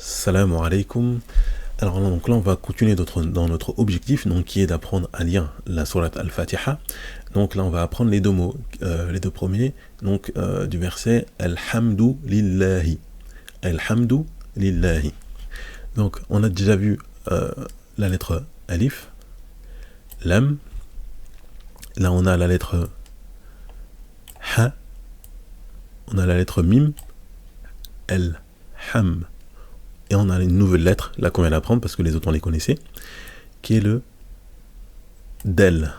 Salam alaikum. Alors là, donc là, on va continuer dans notre objectif, donc qui est d'apprendre à lire la sourate Al-Fatiha. Donc là, on va apprendre les deux mots, les deux premiers, donc du verset Alhamdu lillahi. Alhamdu lillahi. Donc, on a déjà vu la lettre Alif, Lam. Là, on a la lettre Ha. On a la lettre Mim, Al-Ham. Et on a une nouvelle lettre, là qu'on vient d'apprendre, parce que les autres on les connaissait, qui est le Del.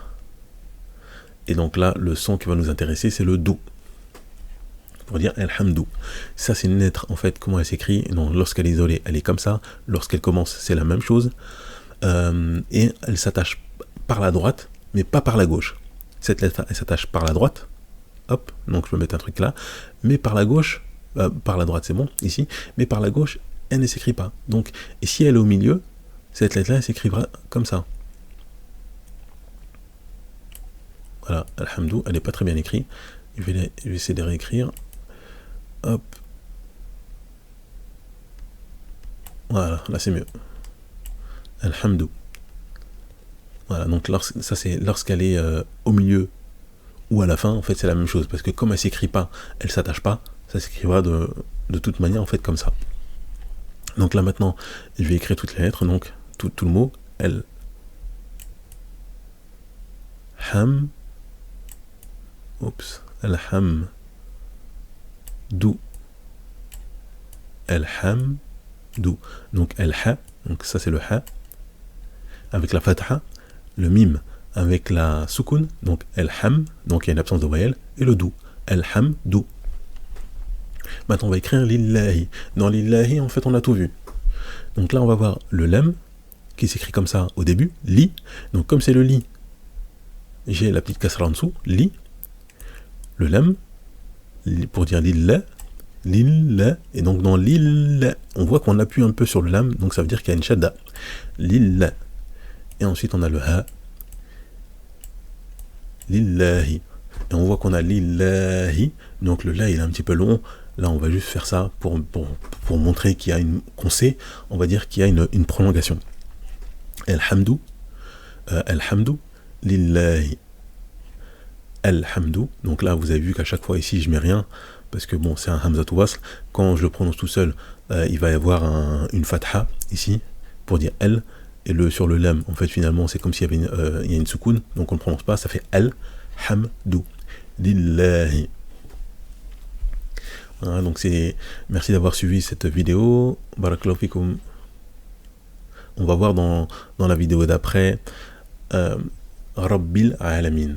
Et donc là, le son qui va nous intéresser, c'est le Do. Pour dire Alhamdu. Ça, c'est une lettre, en fait, comment elle s'écrit. Donc, lorsqu'elle est isolée, elle est comme ça. Lorsqu'elle commence, c'est la même chose. Et elle s'attache par la droite, mais pas par la gauche. Cette lettre, elle s'attache par la droite. Hop, donc je peux mettre un truc là. Mais par la gauche, par la droite, c'est bon, ici. Mais par la gauche, elle ne s'écrit pas. Donc, et si elle est au milieu, cette lettre-là, elle s'écrira comme ça. Voilà, Alhamdou, elle n'est pas très bien écrite. Je vais essayer de réécrire. Hop. Voilà, là c'est mieux. Alhamdou. Voilà, donc ça c'est lorsqu'elle est au milieu ou à la fin, en fait c'est la même chose. Parce que comme elle s'écrit pas, elle s'attache pas, ça s'écrira de toute manière en fait comme ça. Donc là maintenant, je vais écrire toutes les lettres, donc tout le mot, El Ham, El Ham, Dou, El Ham, Dou. Donc El Ha, donc ça c'est le Ha, avec la Fatha, le Mim avec la Soukoun, donc El Ham, donc il y a une absence de voyelle, et le Dou, El Ham, Dou. Maintenant, on va écrire Lillahi. Dans Lillahi, en fait, on a tout vu. Donc là, on va voir le Lam, qui s'écrit comme ça au début, Li. Donc comme c'est le Li, j'ai la petite kasra en dessous, Li. Le Lam, pour dire Lillah, Lillah. Et donc dans Lillah, on voit qu'on appuie un peu sur le Lam, donc ça veut dire qu'il y a une shadda. Lillah. Et ensuite, on a le Ha. Lillahi. Et on voit qu'on a Lillahi. Donc le La, il est un petit peu long. Là, on va juste faire ça pour montrer qu'il y a qu'on sait, on va dire qu'il y a une prolongation. Alhamdu, Alhamdu, Lillahi. Alhamdu. Donc là, vous avez vu qu'à chaque fois ici, je mets rien, parce que bon, c'est un Hamzatu Wasl. Quand je le prononce tout seul, il va y avoir une Fatha ici, pour dire El. Et sur le Lam, en fait, finalement, c'est comme s'il y avait il y a une soukoun, donc on ne prononce pas, ça fait Al-Hamdu. Lillahi. Voilà, donc merci d'avoir suivi cette vidéo. Barakallahu fikum. On va voir dans la vidéo d'après Rabbil Alamin.